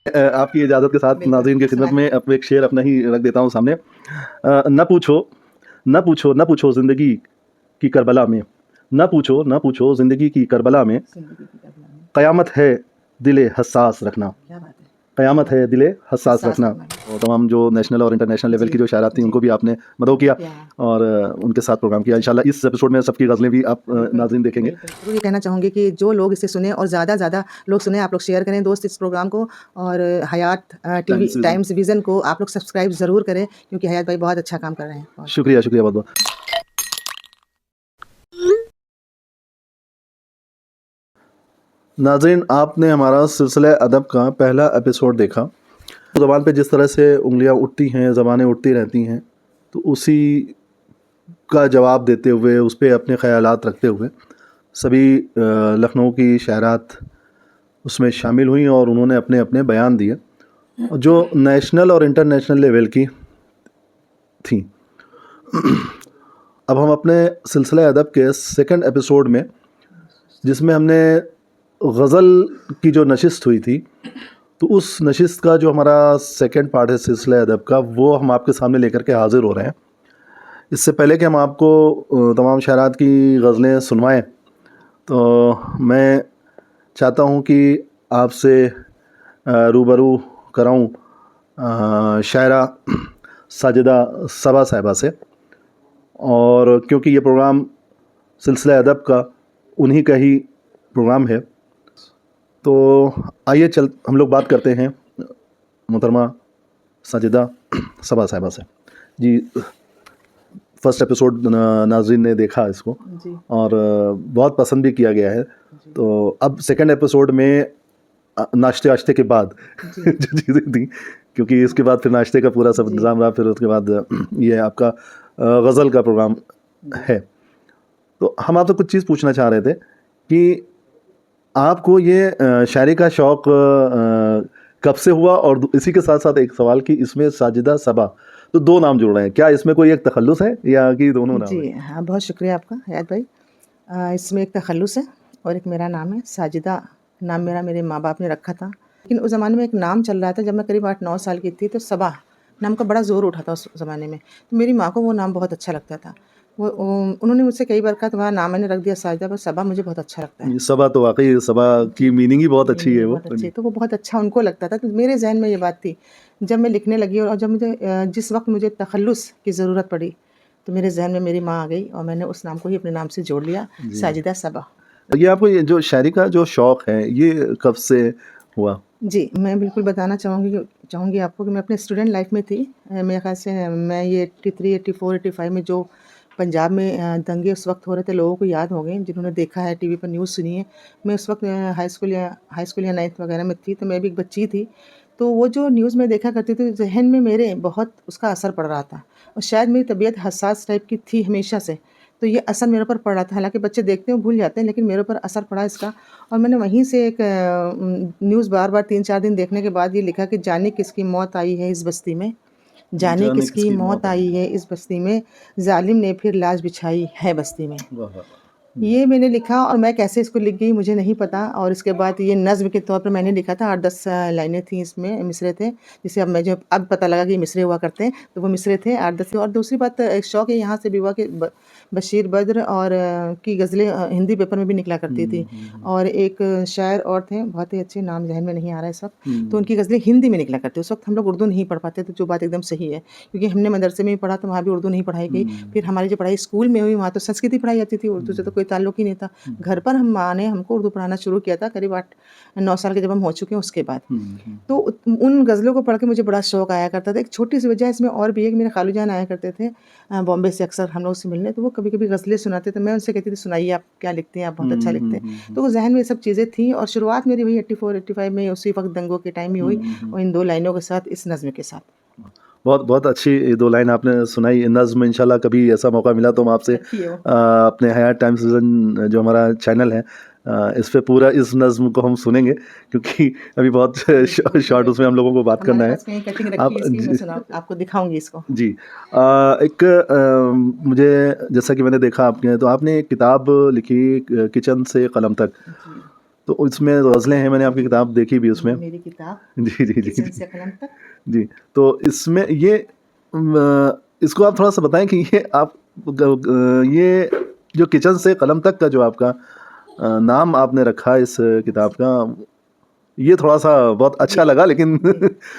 आपकी इजाज़त के साथ बिल्कुल, नाज़रीन की खिदमत में सुनाइए। अब एक शेर अपना ही रख देता हूँ सामने। न पूछो, न पूछो, न पूछो ज़िंदगी की करबला में, न पूछो, न पूछो ज़िंदगी की करबला में, ज़िंदगी की करबला में, क़यामत है दिले हसास रखना। क्या बात है! क़यामत है दिले हसास हसास रखना। रखना भी। और तमाम जो नेशनल और इंटरनेशनल लेवल जी, की जो शायरात थी जी, उनको भी आपने मदऊ किया क्या और उनके साथ प्रोग्राम किया। जी, इंशाल्लाह इस एपिसोड में सबकी गज़लें भी आप बिल्कुल, नाज़रीन देखेंगे। बिल्कुल। ज़रूर ये कहना चाहूँगी कि जो लोग इसे सुनें और ज़्यादा से ज़्यादा लोग सुनें, आप लोग शेयर करें दोस्त इस प्रोग्राम को और Hayat TV Times Vision. Times Vision को आप लोग सब्सक्राइब ज़रूर करें क्योंकि हयात भाई बहुत अच्छा काम कर रहे हैं। बहुत शुक्रिया, शुक्रिया बहुत-बहुत। नाज़रीन आपने हमारा सिलसिला अदब का पहला एपिसोड देखा। ज़बान पे जिस तरह से उँगलियाँ उठती हैं, ज़बानें उठती रहती हैं, तो उसी का जवाब देते हुए, उस पे अपने ख़यालात रखते हुए सभी लखनऊ की शायरात उसमें शामिल हुईं और उन्होंने अपने अपने बयान दिए जो नेशनल और इंटरनेशनल लेवल की थी। अब हम अपने सिलसिला अदब के सेकंड एपिसोड में जिसमें हमने गज़ल की जो नशिस्त हुई थी, तो उस नशिस्त का जो हमारा सेकंड पार्ट है सिलसिला अदब का, वो हम आपके सामने लेकर के हाज़िर हो रहे हैं। इससे पहले कि हम आपको तमाम शायरात की गज़लें सुनवाएं, तो मैं चाहता हूँ कि आपसे रूबरू कराऊँ शायरा साजिदा सबा साहिबा से। और क्योंकि ये प्रोग्राम सिलसिला अदब का उन्हीं का ही प्रोग्राम है, तो आइए हम लोग बात करते हैं मोहतरमा साजिदा सबा साहिबा से। जी, फर्स्ट एपिसोड नाज़रीन ने देखा इसको जी, और बहुत पसंद भी किया गया है। जी, तो अब सेकंड एपिसोड में नाश्ते-वाश्ते के बाद जी, जो चीज़ें थी, क्योंकि इसके बाद फिर नाश्ते का पूरा सब जी, इंतज़ाम रहा, फिर उसके बाद ये आपका गज़ल का प्रोग्राम जी। है। तो हम आपसे कुछ चीज़ पूछना चाह रहे थे कि आपको ये शायरी का शौक़ कब से हुआ? और इसी के साथ-साथ एक सवाल कि इसमें साजिदा सबा, तो 2 नाम जुड़ रहे हैं, क्या इसमें कोई एक तख़ल्लुस है या कि दोनों नाम जी, हैं? हाँ, बहुत शुक्रिया आपका हयात भाई। इसमें एक तख़ल्लुस है और एक मेरा नाम है। साजिदा नाम मेरे माँ-बाप ने रखा था। लेकिन उस ज़माने में एक नाम चल रहा था जब मैं करीब 8-9 साल की थी तो सबा नाम का बड़ा ज़ोर उठा था उस ज़माने में। तो मेरी माँ को वो नाम बहुत अच्छा लगता था। उन्होंने मुझसे कई बार कहा तुम्हारा नाम मैंने रख दिया साजिदा पर सबा मुझे बहुत अच्छा लगता है। ये सबा तो वाक़ई सबा की जी, मीनिंग ही बहुत अच्छी मीनिंग है ही वो। बहुत अच्छी जी। है, तो वो बहुत अच्छा उनको लगता था, तो मेरे ज़हन में ये बात थी। जब मैं लिखने लगी और जब मुझे जिस वक़्त मुझे तख़ल्लुस की ज़रूरत पड़ी, तो मेरे ज़हन में मेरी माँ आ गई और मैंने उस नाम को ही अपने नाम से जोड़ लिया, जी। साजिदा सबा। ये आपको ये जो शायरी का जो शौक़ है, ये कब से हुआ? जी, मैं बिल्कुल बताना चाहूँगी आपको कि मैं अपने स्टूडेंट लाइफ़ में थी। मेरे ख़्याल से मैं ये 83, 84, 85 में जो पंजाब में दंगे उस वक़्त हो रहे थे, लोगों को याद होंगे, जिन्होंने देखा है, टीवी पर न्यूज़ सुनी है। मैं उस वक़्त हाई स्कूल या 9th वग़ैरह में थी, तो मैं भी एक बच्ची थी। तो वो जो न्यूज़ मैं देखा करती थी, ज़हन में मेरे बहुत उसका असर पड़ रहा था और शायद मेरी तबीयत हसास टाइप की थी हमेशा से, तो ये असर मेरे ऊपर पड़ रहा था। हालाँकि बच्चे देखते हैं, भूल जाते हैं, लेकिन मेरे ऊपर असर पड़ा इसका और मैंने वहीं से एक न्यूज़ बार-बार 3-4 दिन देखने के बाद ये लिखा कि जाने किसकी मौत आई है इस बस्ती में, जाने जाने किसकी किसकी मौत मौत आई आई है। है इस बस्ती में, ज़ालिम ने फिर लाश बिछाई है बस्ती में। वाह, वाह, वाह! जी। ये मैंने लिखा और मैं कैसे इसको लिख गई मुझे नहीं पता और इसके बाद ये नज़्म के तौर पर मैंने लिखा था 8-10 लाइनें थी इसमें मिसरे थे, जिसे अब पता लगा कि ये मिसरे हुआ करते हैं, तो वो मिसरे थे 8-10 और दूसरी बात एक शौक है यहाँ से भी हुआ कि बशीर बद्र और की गज़लें हिंदी पेपर में भी निकला करती थी हुँ, हुँ, हुँ। और एक शायर और थे, बहुत ही अच्छे नाम ज़हन में नहीं आ रहा है इस वक़्त, तो हुँ, उनकी गज़लें हिंदी में निकला करती। उस वक़्त हम लोग उर्दू नहीं पढ़ पाते थे, जो बात एकदम सही है, क्योंकि हमने मदरसे में भी पढ़ा तो वहाँ भी उर्दू नहीं पढ़ाई गई। हुँ, फिर हमारी जो पढ़ाई स्कूल में हुई वहाँ तो संस्कृत ही पढ़ाई जाती थी, उर्दू से तो हुँ, कोई ताल्लुक ही नहीं था। हुँ, घर पर हम माँ ने हमको उर्दू पढ़ाना शुरू किया था करीब 8-9 साल के जब हम हो चुके हैं उसके बाद। हुँ, हुँ, तो उन गज़लों को पढ़ के मुझे बड़ा शौक आया करता था। एक छोटी-सी वजह इसमें और भी है कि मेरे खालू जान आया करते थे बॉम्बे से अक्सर हम लोग से मिलने, तो वो कभी-कभी गज़लें सुनाते थे। मैं उनसे कहती थी सुनाइए आप क्या लिखते हैं, आप बहुत अच्छा हुँ, लिखते हुँ, हैं। हुँ, हुँ, तो वो ज़हन में ये सब चीज़ें थीं और शुरुआत मेरी वही 84-85 में उसी वक़्त दंगों के टाइम ही हुँ, हुई हुँ, हुँ। और इन 2 लाइनों के साथ, इस नज़्म के साथ। बहुत बहुत अच्छी 2 लाइन आपने सुनाई। नज़्म इंशाल्लाह कभी ऐसा मौका मिला तो हम आपसे अच्छी है वो। अपने हयात टाइम्स विज़न जो हमारा चैनल है, इस पे पूरा इस नज़्म को हम सुनेंगे, क्योंकि अभी बहुत बिल्कुल, बिल्कुल, शॉर्ट उसमें बिल्कुल। हम लोगों को बात हमारे करना है। पास कहीं कटिंग रखी आप है इसकी, मैं जी। आपको दिखाऊँगी इसको। जी। एक मुझे जैसा कि मैंने देखा आपके, तो आपने एक किताब लिखी किचन से कलम तक। जी। तो इसमें गज़लें हैं, मैंने आपकी किताब देखी भी उसमें। मेरी किताब जी, जी, जी, किचन जी। से कलम तक। जी, तो इसमें ये इसको आप थोड़ा-सा बताएँ कि ये आप ये जो किचन से कलम तक का जो आपका नाम आपने रखा इस किताब का, ये थोड़ा-सा बहुत जी, अच्छा लगा, लेकिन जी।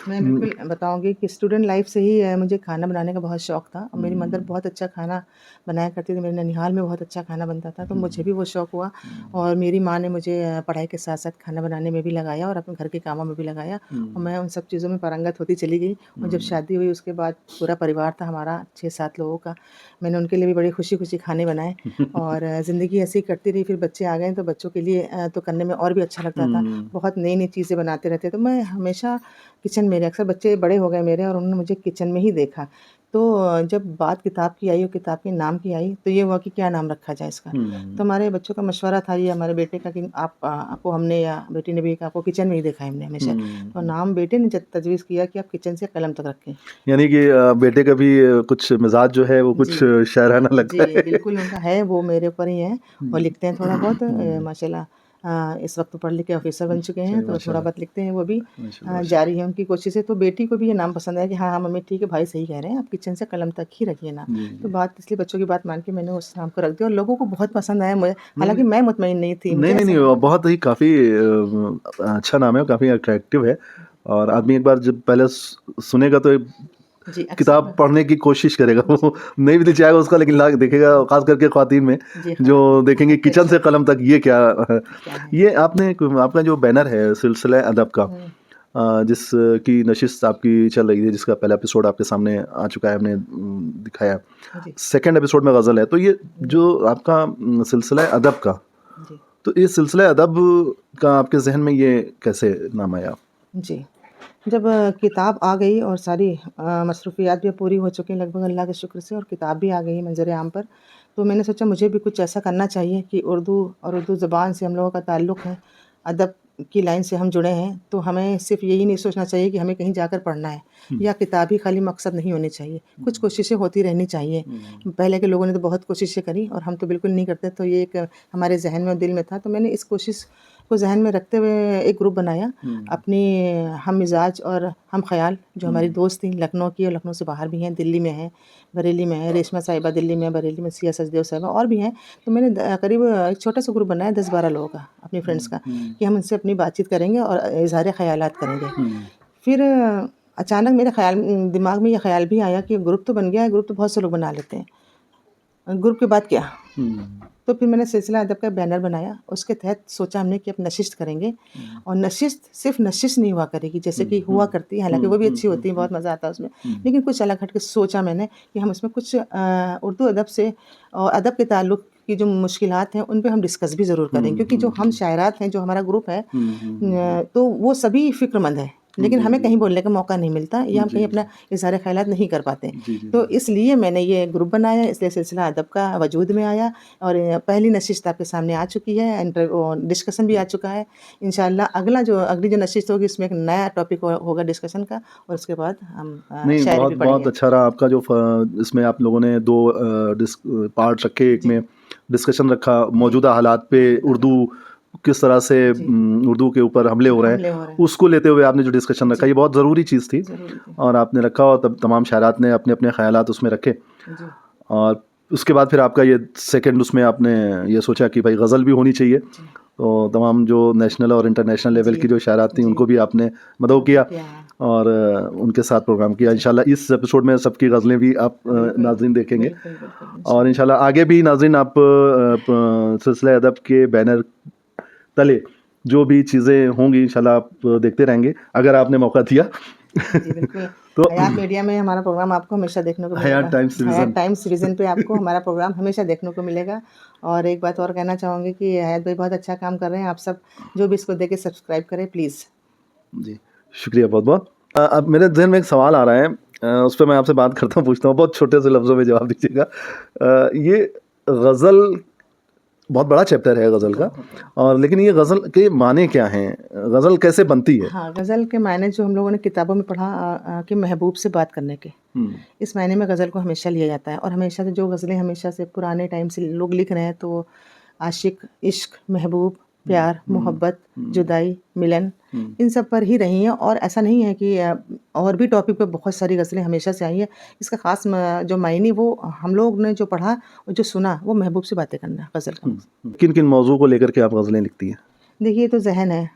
मैं बिल्कुल बताऊँगी कि स्टूडेंट लाइफ़ से ही मुझे खाना बनाने का बहुत शौक था और मेरी मदर बहुत अच्छा खाना बनाया करती थी। मेरे ननिहाल में बहुत अच्छा खाना बनता था, तो मुझे भी वो शौक हुआ और मेरी माँ ने मुझे पढ़ाई के साथ-साथ खाना बनाने में भी लगाया और अपने घर के कामों में भी लगाया और मैं उन सब चीज़ों में पारंगत होती चली गई और जब शादी हुई उसके बाद पूरा परिवार था हमारा 6-7 लोगों का। मैंने उनके लिए भी बड़ी खुशी-खुशी खाने बनाए और ज़िंदगी ऐसे ही कटती रही। फिर बच्चे आ गए तो बच्चों के लिए तो करने में और भी अच्छा लगता था। बहुत नई-नई चीज़ें बनाते रहते, तो मैं हमेशा किचन में अक्सर बच्चे बड़े हो गए मेरे और उन्होंने मुझे किचन में ही देखा। तो जब बात किताब की आई और किताब के नाम की आई, तो ये हुआ कि क्या नाम रखा जाए इसका? तो हमारे बच्चों का मशवरा था ये हमारे बेटे का कि आपको हमने या बेटी ने भी कहा आपको किचन में ही देखा है हमने हमेशा। तो नाम बेटे ने तजवीज़ किया कि आप किचन से कलम तक रखें। यानी कि बेटे का भी कुछ मिज़ाज जो है वो कुछ जी। शायराना लगता जी, है। बिल्कुल उनका है, वो मेरे ऊपर ही हैं और लिखते हैं थोड़ा बहुत माशाल्लाह। इस वक़्त तो पढ़ लिख के ऑफ़िसर बन चुके हैं, चलिए, तो थोड़ा माशाल्लाह, बहुत लिखते हैं वो भी। माशाल्लाह, माशाल्लाह। जारी है उनकी कोशिशें, तो बेटी को भी ये नाम पसंद आया कि हाँ, हाँ, मम्मी ठीक है, भाई सही कह रहे हैं, आप किचन से कलम तक ही रखिए नाम। जी, तो जी। बात इसलिए बच्चों की बात मान के मैंने उस नाम को रख दिया और लोगों को बहुत पसंद आया मुझे, नहीं, हालाँकि नहीं, मैं मुतमईन नहीं थी, नहीं, मुझे नहीं, ऐसा नहीं, लगा। बहुत ही काफ़ी अच्छा नाम है, काफ़ी अट्रैक्टिव है, और आदमी एक बार जब पहले सुनेगा तो जी, अक्सर किताब पढ़ने की कोशिश करेगा। जी, वो नहीं भी दिल चाहेगा उसका, लेकिन ला देखेगा, खास करके ख़वातीन में जी, जो ख़वातीन देखेंगे बहुत किचन से प्रेशर कलम तक, ये क्या है। क्या है? ये आपने आपका जो बैनर है सिलसिला अदब का, हुँ, जिसकी नशिस्त आपकी चल रही है, जिसका पहला एपिसोड आपके सामने आ चुका है, हमने दिखाया। जी, सेकंड एपिसोड में गज़ल है, तो ये जी, जो आपका सिलसिला अदब का, जी, तो ये सिलसिला अदब का आपके ज़हन में ये कैसे नाम आया? जी। जब किताब आ गई और सारी मसरूफ़ियात भी पूरी हो चुकी हैं लगभग अल्लाह के शुक्र से और किताब भी आ गई है मंज़र आम पर, तो मैंने सोचा मुझे भी कुछ ऐसा करना चाहिए कि उर्दू और उर्दू ज़बान से हम लोगों का ताल्लुक़ है, अदब की लाइन से हम जुड़े हैं, तो हमें सिर्फ़ यही नहीं सोचना चाहिए कि हमें कहीं जाकर पढ़ना है या किताब ही खाली मकसद नहीं होनी चाहिए, कुछ कोशिशें होती रहनी चाहिए। पहले के लोगों ने तो बहुत कोशिशें करी और हम तो बिल्कुल नहीं करते, तो ये एक हमारे ज़हन में और दिल में था, तो मैंने इस कोशिश को ज़हन में रखते हुए एक ग्रुप बनाया। अपनी हम मिज़ाज और हम ख़याल जो हमारी दोस्त थीं लखनऊ की और लखनऊ से बाहर भी हैं, दिल्ली में हैं, बरेली में है, रेशमा साहिबा दिल्ली में है, बरेली में सिया सचदेव साहिबा और भी हैं। तो मैंने करीब एक छोटा-सा ग्रुप बनाया 10-12 लोगों का, अपनी फ्रेंड्स का, कि हम उनसे अपनी बातचीत करेंगे और इज़हार ख़यालात करेंगे। फिर अचानक मेरे दिमाग में ये ख़्याल भी आया कि ग्रुप तो बन गया है, ग्रुप तो बहुत से लोग बना लेते हैं। ग्रुप के बाद क्या? तो फिर मैंने सिलसिला अदब का बैनर बनाया, उसके तहत सोचा हमने कि अब नशिस्त करेंगे और नशिस्त सिर्फ़ नशिस्त नहीं हुआ करेगी जैसे कि हुआ करती है, हालाँकि वो भी अच्छी होती है, बहुत मज़ा आता है उसमें। लेकिन कुछ अलग हट के सोचा मैंने कि हम उसमें कुछ उर्दू अदब से और अदब के ताल्लुक़ की जो मुश्किलात हैं, उन पे हम डिस्कस भी ज़रूर करें क्योंकि जो हम शायरात हैं, जो हमारा ग्रुप है तो वो सभी फ़िक्रमंद हैं, लेकिन हमें कहीं बोलने का मौका नहीं मिलता या हम कहीं अपना इज़हार ख़यालात नहीं कर पाते। तो इसलिए मैंने ये ग्रुप बनाया, इसलिए सिलसिला अदब का वजूद में आया और पहली नशिस्त आपके सामने आ चुकी है, डिस्कशन भी आ चुका है। इंशाअल्लाह अगली जो नशिस्त होगी उसमें एक नया टॉपिक होगा डिस्कशन का और उसके बाद हम नहीं, शायरी बहुत भी बहुत पढ़ेंगे। अच्छा रहा आपका जो इसमें आप लोगों ने दो पार्ट रखे, एक जी, में डिस्कशन रखा जी, मौजूदा हालात पे, उर्दू किस तरह से जी, उर्दू के ऊपर हमले हो रहे हैं, हमले हो रहे हैं। उसको लेते हुए आपने जो डिस्कशन रखा, जी, ये बहुत ज़रूरी चीज़ थी, ज़रूरी थी। और आपने रखा, और तब तमाम शायरात ने अपने अपने ख़यालात उसमें रखे, जी, और उसके बाद फिर आपका ये सेकंड, उसमें आपने ये सोचा कि भाई गज़ल भी होनी चाहिए, जी, तो तमाम जो नेशनल और इंटरनेशनल लेवल जी, की जो शायरात थी जी, उनको भी आपने मदऊ किया, क्या और उनके साथ प्रोग्राम किया। जी, इंशाल्लाह इस एपिसोड में सबकी गज़लें भी आप बिल्कुल, नाज़रीन देखेंगे, बिल्कुल, बिल्कुल, और इंशाअल्लाह। इंशाल्लाह आगे भी नाज़रीन आप सिलसिला अदब के बैनर तले जो भी चीज़ें होंगी इंशाल्लाह आप देखते रहेंगे, अगर आपने मौका दिया। जी, बिल्कुल। तो हयात मीडिया में हमारा प्रोग्राम आपको हमेशा देखने को हयात मिलेगा। टाइम्स हयात विज़न। टाइम्स विज़न पे आपको हमारा प्रोग्राम हमेशा देखने को मिलेगा। और एक बात और कहना चाहूँगी कि हयात भाई बहुत अच्छा काम कर रहे हैं। आप सब जो भी इसको देख के सब्सक्राइब करें प्लीज़। जी, शुक्रिया बहुत-बहुत। अब मेरे ज़हन में एक सवाल आ रहा है, उस पे मैं आपसे बात करता हूँ, पूछता हूँ, बहुत छोटे से लफ्ज़ों में जवाब दीजिएगा। ये गज़ल बहुत बड़ा चैप्टर है गज़ल का, बहुत बड़ा। और लेकिन ये गज़ल के माने क्या हैं? गज़ल कैसे बनती है? हाँ, ग़ज़ल के मायने जो हम लोगों ने किताबों में पढ़ा कि महबूब से बात करने के। हुँ, इस मायने में ग़ज़ल को हमेशा लिया जाता है और हमेशा से जो ग़ज़लें हमेशा से पुराने टाइम से लोग लिख रहे हैं तो आशिक, इश्क, महबूब, प्यार, मोहब्बत, जुदाई, मिलन, इन सब पर ही रही हैं। और ऐसा नहीं है कि और भी टॉपिक पे बहुत सारी गज़लें हमेशा से आई हैं। इसका ख़ास जो मायने वो हम लोग ने जो पढ़ा और जो सुना वो महबूब से बातें करना गज़ल का मकसद। किन किन मौजू को लेकर के आप गज़लें लिखती हैं? देखिए ये तो ज़हन है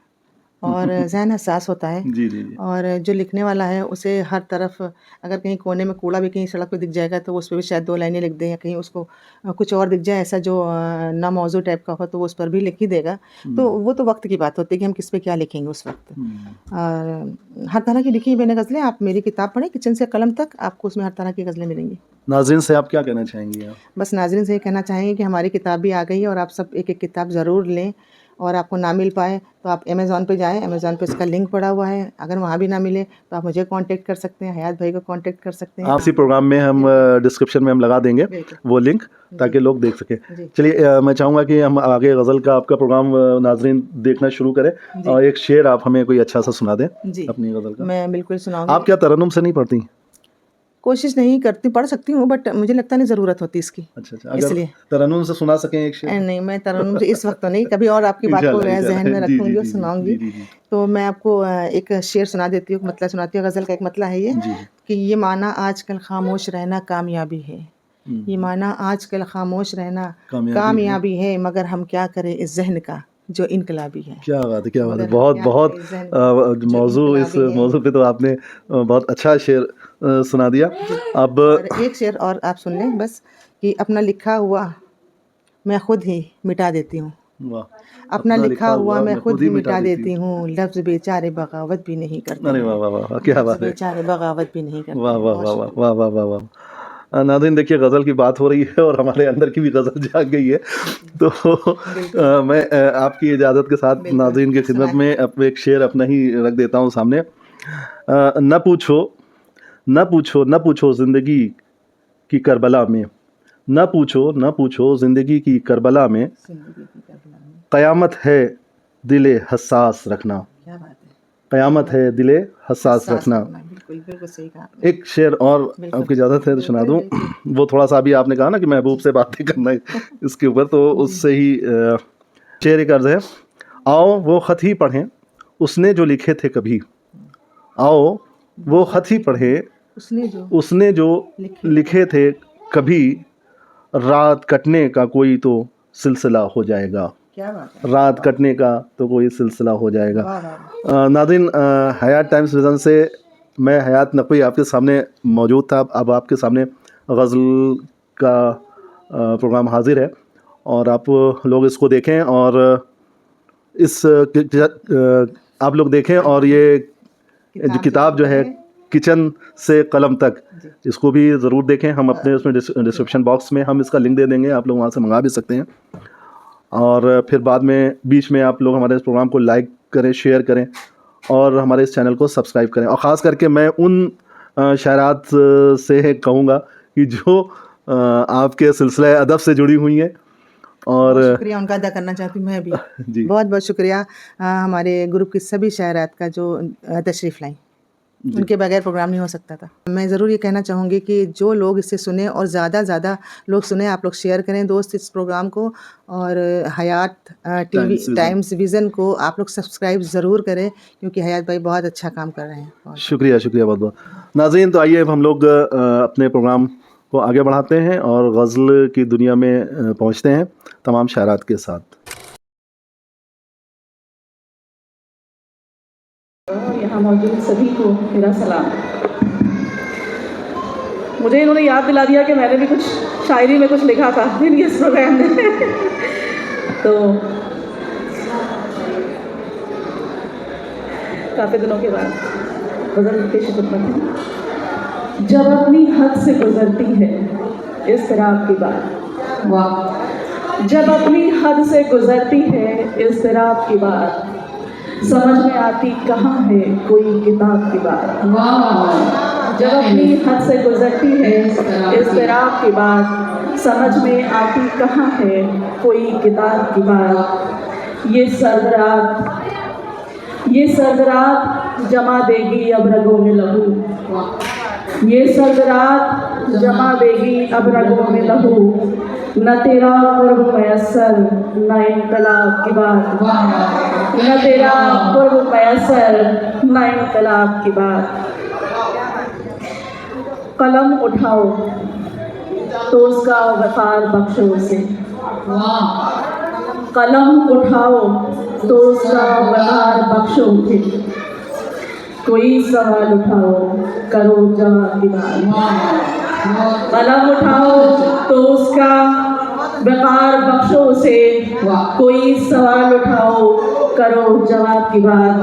और ज़हन हसास होता है। जी जी जी। और जो लिखने वाला है उसे हर तरफ अगर कहीं कोने में कूड़ा भी कहीं सड़क पे दिख जाएगा तो उस पे भी शायद 2 लाइनें लिख दें, या कहीं उसको कुछ और दिख जाए ऐसा जो नामौज़ू टाइप का हो तो वो उस पर भी लिख ही देगा। तो वो तो वक़्त की बात होती है कि हम किस पे क्या लिखेंगे उस वक़्त। और हर तरह की लिखी है मैंने गज़लें। आप मेरी किताब पढ़ें किचन से कलम तक, आपको उसमें हर तरह की गज़लें मिलेंगी। नाज़रीन से आप क्या कहना चाहेंगी आप? बस नाज़रीन से ये कहना चाहेंगे कि हमारी किताब भी आ गई है और आप सब एक-एक किताब ज़रूर लें। और आपको ना मिल पाए तो आप अमेज़न पे जाएँ, अमेज़न पे इसका लिंक पड़ा हुआ है। अगर वहाँ भी ना मिले तो आप मुझे कॉन्टैक्ट कर सकते हैं, हयात भाई को कॉन्टैक्ट कर सकते हैं। आप इसी प्रोग्राम में हम डिस्क्रिप्शन में हम लगा देंगे बिल्कुल। वो लिंक ताकि लोग देख सकें। जी। चलिए मैं चाहूँगा कि हम आगे गज़ल का आपका प्रोग्राम नाज़रीन देखना शुरू करें और एक शेर आप हमें कोई अच्छा सा सुना दें जी, अपनी गज़ल का। मैं बिल्कुल सुनाऊँगी। आप क्या तरन्नुम से नहीं पढ़ती? कोशिश नहीं करती, पढ़ सकती हूँ बट मुझे लगता नहीं ज़रूरत होती इसकी। अच्छा अच्छा, अगर इसलिए तरन्नुम से सुना सकें एक शेर? नहीं, मैं तरन्नुम से इस वक़्त तो नहीं, कभी और आपकी बात को इंशाल्लाह, मैं ज़हन में इंशाल्लाह। जी, जी, रखूँगी और जी, जी, सुनाऊँगी। जी, जी, जी। तो मैं आपको एक शेर सुना देती हूँ, मतला सुनाती हूँ। गज़ल का एक मतला है ये जी। कि ये माना आजकल खामोश रहना कामयाबी है। ये माना आजकल खामोश रहना कामयाबी है, मगर हम क्या करें इस ज़हन का जो इनकलाबी है। क्या बात है, क्या बात है। मगर हम बहुत क्या बहुत करें इस ज़हन का जो मौजू इस इनकलाबी है। मौजू पे तो आपने बहुत अच्छा शेर सुना दिया। अब और एक शेर और आप सुन लें बस कि अपना लिखा हुआ मैं खुद ही मिटा देती हूँ। वाह, अपना लिखा हुआ मैं खुद ही मिटा देती हूँ। लफ्ज़ बेचारे बगावत भी नहीं करते अरे हैं। वाह वाह वाह वाह, क्या लफ्ज़ बात है। बेचारे बगावत भी नहीं करते वाह हैं। वाह बहुत वाह वाह शुक्रिया। वाह वाह वाह वाह। नाज़रीन देखिए गज़ल की बात हो रही है और हमारे अंदर की भी गज़ल जाग गई है। तो मैं आपकी इजाज़त के साथ बिल्कुल, नाज़रीन की खिदमत में अब एक शेर अपना ही रख देता हूँ सामने। न पूछो न पूछो न पूछो ज़िंदगी की करबला में, न पूछो ज़िंदगी की करबला में, ज़िंदगी की करबला में। क़यामत है दिले हसास रखना, क्या बात है। क़यामत है दिले हसास रखना। बिल्कुल, बिल्कुल सही कहा आपने। एक शेर और बिल्कुल। आपकी इजाज़त है तो सुना दूँ। बिल्कुल। वो थोड़ा सा अभी आपने कहा ना कि महबूब से बातें करना है इसके ऊपर, तो उससे ही शेर एक अर्ज़ है। आओ वो ख़त ही पढ़ें उसने जो लिखे थे कभी, आओ वो ख़त ही पढ़ें उसने जो लिखे थे कभी, रात कटने का कोई तो सिलसिला हो जाएगा। क्या बात है। रात कटने का तो कोई सिलसिला हो जाएगा। वाह, वाह। नाज़रीन हयात टाइम्स विज़न से मैं हयात नक़वी आपके सामने मौजूद था। अब आपके सामने गज़ल का प्रोग्राम हाज़िर है और आप लोग इसको देखें और आप लोग देखें और ये जो किताब जो है किचन से कलम तक, इसको भी ज़रूर देखें। हम अपने उसमें डिस्क्रिप्शन बॉक्स में हम इसका लिंक दे देंगे, आप लोग वहाँ से मंगा भी सकते हैं। और फिर बाद में बीच में आप लोग हमारे इस प्रोग्राम को लाइक करें, शेयर करें और हमारे इस चैनल को सब्सक्राइब करें। और ख़ास करके मैं उन शायरात से कहूँगा कि जो आपके सिलसिले अदब से जुड़ी हुई हैं। और बहुत शुक्रिया उनका अदा करना चाहती हूँ मैं भी। जी। बहुत बहुत शुक्रिया हमारे ग्रुप की सभी शायरात का जो तशरीफ़ लाई। उनके बगैर प्रोग्राम नहीं हो सकता था। मैं ज़रूर ये कहना चाहूँगी कि जो लोग इसे सुने और ज़्यादा ज़्यादा लोग सुने, आप लोग शेयर करें दोस्त इस प्रोग्राम को। और हयात टीवी टाइम्स विज़न को आप लोग सब्सक्राइब ज़रूर करें क्योंकि हयात भाई बहुत अच्छा काम कर रहे हैं। शुक्रिया शुक्रिया बहुत बहुत। नाज़रीन तो आइए अब हम लोग अपने प्रोग्राम को आगे बढ़ाते हैं और गज़ल की दुनिया में पहुँचते हैं तमाम शायरात के साथ। यहाँ मौजूद सभी को मेरा सलाम। मुझे इन्होंने याद दिला दिया कि मैंने भी कुछ शायरी में कुछ लिखा था इस प्रोग्राम में तो काफ़ी दिनों के बाद गज़ल पेश खिदमत है। जब अपनी हद से गुजरती है इस तरह की बात, वाह। जब अपनी हद से गुजरती है इस तरह की बात, समझ में आती कहाँ है कोई किताब की बात, वाह। जब अपनी हद से गुजरती है इस तरह की बात, समझ में आती कहाँ है कोई किताब की बात। ये सर्द रात जमा देगी अब रगों में लहू, ये सर्द रात जमा देगी अब रगों में लहू। न तेरा कुर्ब मैसर न इनकलाब की बात, न तेरा कुर्ब मैसर न इनकलाब की बात। कलम उठाओ तो उसका वफार बख्शो उसे, कलम उठाओ तो उसका वफार बख्शो उसे। कोई सवाल उठाओ करो जवाब की बात, कलम उठाओ तो उसका वफार बख्शो उसे। कोई सवाल उठाओ करो जवाब की बात।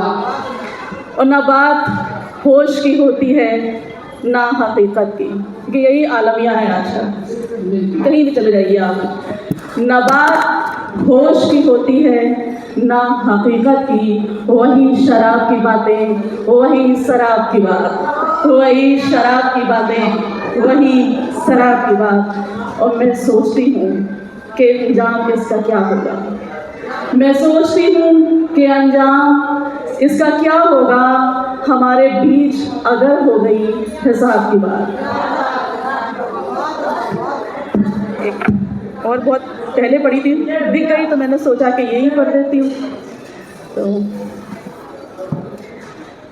और न बात होश की होती है ना हकीकत की, क्योंकि यही आलमिया है आज का, कहीं भी चले जाइए आप। न बात होश की होती है ना हकीकत की, वही शराब की बातें वही शराब की बात, वही शराब की बातें वही शराब की बात। और मैं सोचती हूँ कि अंजाम इसका क्या होगा, मैं सोचती हूँ कि अंजाम इसका क्या होगा हमारे बीच अगर हो गई हिसाब की बात। एक और बहुत पहले पढ़ी थी, दिख गई तो मैंने सोचा कि यही पढ़ देती हूँ। तो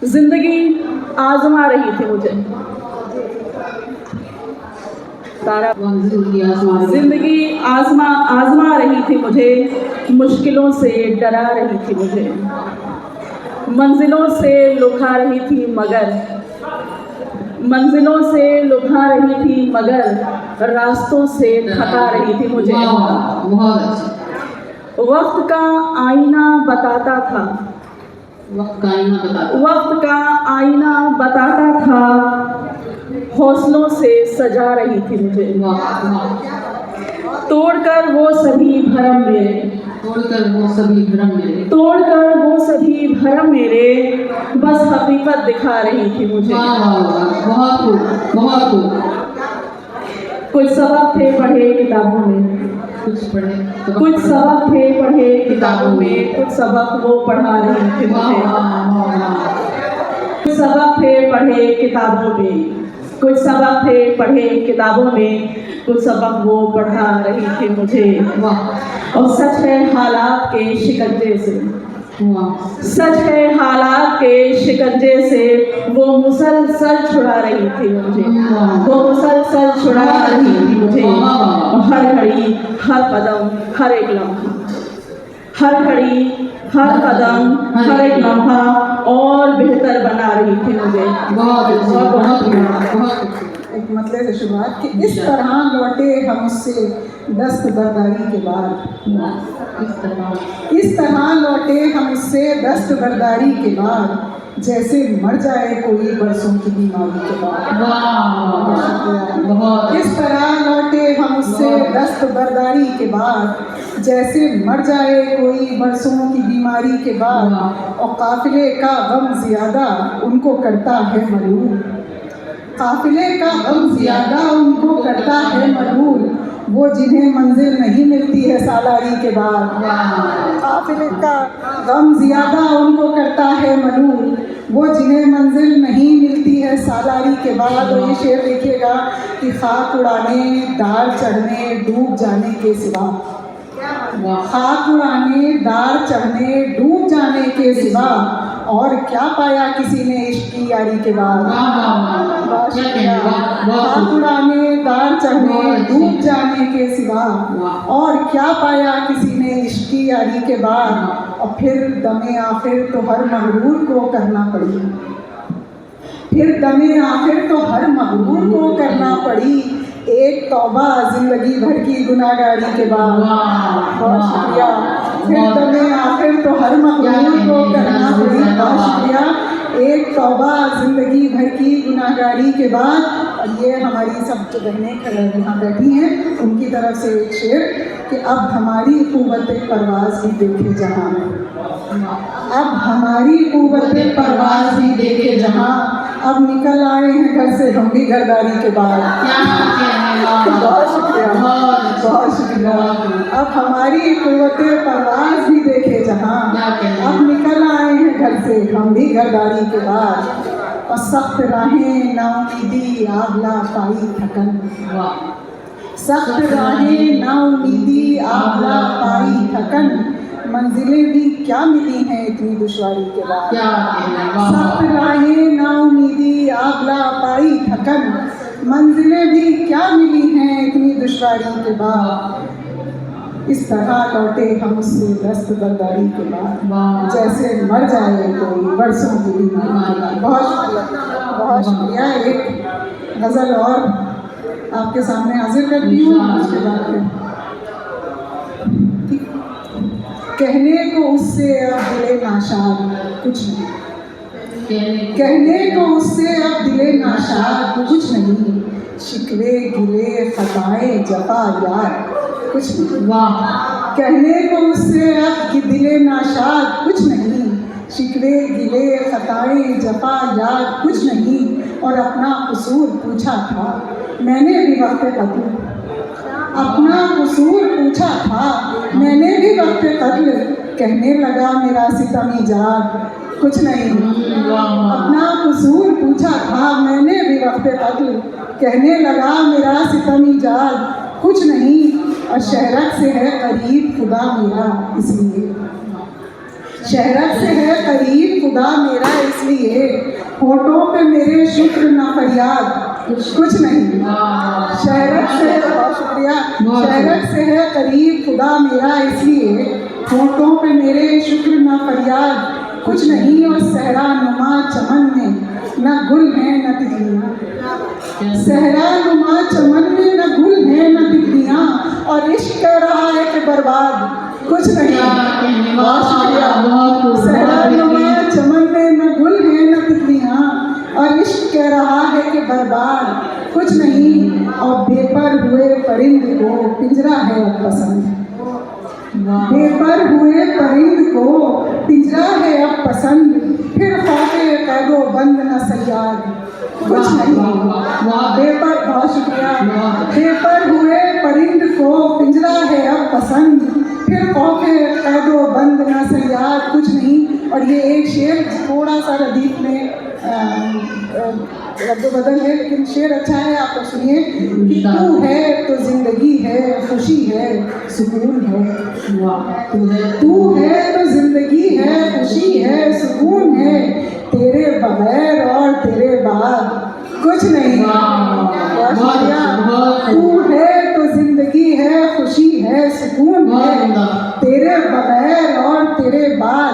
जिंदगी आजमा रही थी मुझे, तारा जिंदगी आजमा रही थी मुझे, मुश्किलों से डरा रही थी मुझे, मंजिलों से लुभा रही थी मगर, मंजिलों से लुभा रही थी मगर रास्तों से थका रही थी मुझे। वक्त का आईना बताता था, वक्त का आईना बताता था, हौसलों से सजा रही थी मुझे। तोड़कर वो सभी भरम मेरे, तोड़कर वो सभी भ्रम मेरे, तोड़कर वो सभी भरम मेरे, बस हकीकत दिखा रही थी मुझे। बहुत खूब, बहुत खूब। कुछ सबक थे पढ़े किताबों में, कुछ पढ़े तो कुछ सबक थे पढ़े किताबों में, कुछ सबक वो पढ़ा रही थी मुझे। कुछ सबक थे पढ़े किताबों में, कुछ सबक थे पढ़े किताबों में, कुछ सबक वो पढ़ा रही थी मुझे। और सच है हालात के शिकंजे से, सच है हालात के शिकंजे से, वो मुसलसल छुड़ा रही थी मुझे, वो मुसलसल छुड़ा रही थी मुझे। और हर घड़ी हर कदम हर एक लम्हा, हर घड़ी हर कदम हर एक लम्हा और बेहतर बना रही थी मुझे। एक मतलब से शुरुआत कि इस तरह लौटे हम उससे दस्तबरदारी के बाद, इस तरह लौटे हम उससे दस्तबरदारी के बाद, जैसे मर जाए कोई बरसों की बीमारी के बाद। इस तरह लौटे हम उससे दस्तबरदारी के बाद, जैसे मर जाए कोई बरसों की बीमारी के बाद। और काफिले का गम ज़्यादा उनको करता है मरूर, काफिले का गम ज़्यादा उनको करता है मरूर, वो जिन्हें मंजिल नहीं मिलती है सालारी के बाद। काफिले का गम ज़्यादा उनको करता है मरूर, वो जिन्हें मंजिल नहीं मिलती है सालारी के बाद। और ये शेर देखिएगा कि खाक उड़ाने दार चढ़ने डूब जाने के सिवा, खाक उड़ाने दार चढ़ने डूब जाने के सिवा, और क्या पाया किसी ने इश्क की यारी के बाद। खाक उड़ाने दार चढ़ने डूब जाने के सिवा, और क्या पाया किसी ने इश्क की यारी के बाद। और फिर दमे आखिर तो हर मगरूर को करना पड़ी, फिर दमे आखिर तो हर मगरूर को करना पड़ी, एक तौबा जिंदगी भर की गुनाहगारी के बाद। बहुत शुक्रिया। फिर दमे आखिर तो हर मगरूर को करना पड़ी, बहुत शुक्रिया, एक तौबा जिंदगी भर की गुनाहगारी के बाद। और ये हमारी सब जो बहनें यहाँ बैठी हैं उनकी तरफ से एक शेर कि अब हमारी कुव्वत परवाज़ भी देखे जहाँ, अब हमारी कुव्वत परवाज़ भी देखे जहाँ, अब निकल आए हैं घर से हम भी घरदारी के बाद। बहुत शुक्रिया, बहुत शुक्रिया। अब हमारी कुव्वत परवाज़ भी देखे जहाँ, अब निकल आए हैं घर से हम भी घरदारी के बाद। और सख्त राहें नाउमीदी आगला पाई थकन, सख्त राहें नाउमीदी आबला पाई थकन, मंजिलें भी क्या मिली हैं इतनी दुश्वारी के बाद। क्या कहने, वाह सख्त राहें नाउमीदी आबला पाई थकन, मंजिलें भी क्या मिली हैं इतनी दुश्वारी के बाद। इस तरह लौटे हम उससे दस्त बरदारी के बाद, वाह। जैसे मर जाए कोई बरसों की बीमारी। बहुत शुक्रिया, बहुत शुक्रिया। एक गज़ल और आपके सामने हाजिर करती हूँ, उसके बाद फिर कहने को उससे अब दिले नाशाद कुछ नहीं, कहने को उससे अब दिले नाशाद कुछ नहीं, शिकवे गिले खताएं जफा याद कुछ नहीं। वाह। कहने को उससे अब कि दिले नाशाद कुछ नहीं, शिकवे गिले खताएं जफा याद कुछ नहीं। और अपना कसूर पूछा था मैंने भी वक्त कत्ल, अपना कसूर पूछा था मैंने भी वक्त कत्ल, कहने लगा मेरा सितमी जाग कुछ नहीं। अपना कसूर पूछा था मैंने भी वक्त कत्ल, कहने लगा मेरा सितमी जाग कुछ नहीं। और शहरत से है करीब खुदा मेरा इसलिए, शहरत से है करीब खुदा मेरा इसलिए, होठों पे मेरे शुक्र ना फरियाद कुछ नहीं। शहरत से, बहुत शुक्रिया, शहरत से है करीब खुदा मेरा इसलिए, होठों पे मेरे शुक्र ना फरियाद कुछ नहीं। और सहरा नुमा चमन में न गुल है न तितलियाँ, सहरा नुमा चमन में न गुल है न तितलियाँ, और इश्क कह रहा है कि बर्बाद कुछ नहीं। बहुत शुक्रिया। सहरा नुमा चमन में न गुल है न तितलियाँ, और इश्क कह रहा है कि बर्बाद कुछ नहीं। और बेपर हुए परिंद को पिंजरा है अब पसंद, बेपर हुए परिंद को पिंजरा है अब पसंद, फिर खौफे कैदो बंद न सयाद कुछ नहीं। बेपर, बहुत शुक्रिया। बेपर हुए परिंद को पिंजरा है अब पसंद, फिर खौफे कैदो बंद न सयाद कुछ नहीं। और ये एक शेर थोड़ा सा रदीफ में रद्द बदल है, लेकिन शेर अच्छा है, आप लोग सुनिए। कि तू है तो जिंदगी है, खुशी है, सुकून है, तू है तो जिंदगी है, खुशी है, सुकून है, तेरे बगैर और तेरे बाद कुछ नहीं। तू है तो जिंदगी है, खुशी है, सुकून है, तेरे बगैर और तेरे बाद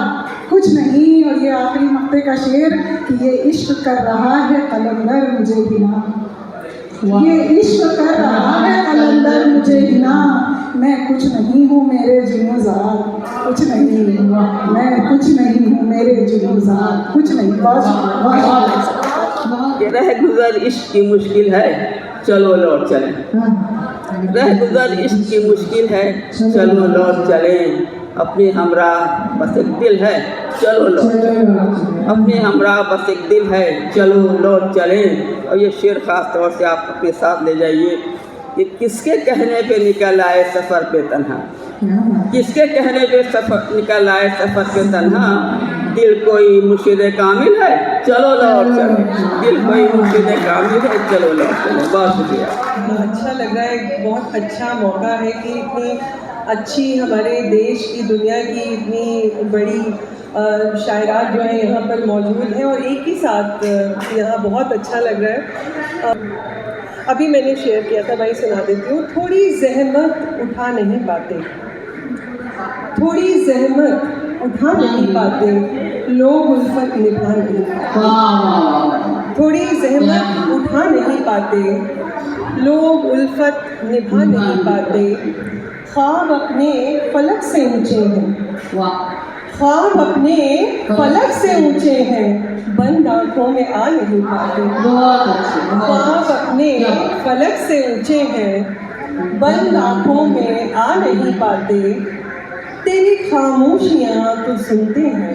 कुछ नहीं। और ये आखिरी मक्ते का शेर कि ये इश्क कर रहा है कलंदर मुझे बिना, ये इश्क कर रहा है कलंदर मुझे बिना, मैं कुछ नहीं हूँ मेरे जुनूज़ार कुछ नहीं, मैं कुछ नहीं हूँ मेरे जुनूज़ार कुछ नहीं। रह गुजर इश्क की मुश्किल है चलो लौट चलें, रह गुजर इश्क की मुश्किल है चलो लौट चलें, अपने हमरा बस एक दिल है चलो लौट चलें, अपने हमरा बस एक दिल है चलो लौट चलें। और ये शेर ख़ास तौर से आप अपने साथ ले जाइए कि किसके कहने पे निकल आए सफ़र पे तन्हा, किसके कहने पे सफ़र निकल आए सफ़र पे तन्हा, दिल कोई मुर्शिद कामिल है चलो लौट चलें, दिल कोई मुर्शिद कामिल है चलो लौट चलें। बहुत शुक्रिया। अच्छा लग रहा है, बहुत अच्छा मौका है कि इतनी अच्छी हमारे देश की, दुनिया की इतनी बड़ी शायरात जो हैं यहाँ पर मौजूद हैं और एक ही साथ यहाँ बहुत अच्छा लग रहा है। अभी मैंने शेयर किया था, भाई सुना देती हूँ। थोड़ी जहमत उठा नहीं पाते, थोड़ी जहमत उठा नहीं पाते, लोग उल्फत निभा नहीं पाते, थोड़ी जहमत उठा नहीं पाते, लोग उल्फत निभा नहीं पाते, ख्वाब अपने फलक से ऊंचे हैं, ख्वाब अपने फलक से ऊंचे हैं, बंद आँखों में आ नहीं पाते, ख्वाब अपने फलक से ऊंचे हैं, बंद आँखों में आ नहीं पाते, तेरी खामोशियाँ तो सुनते हैं,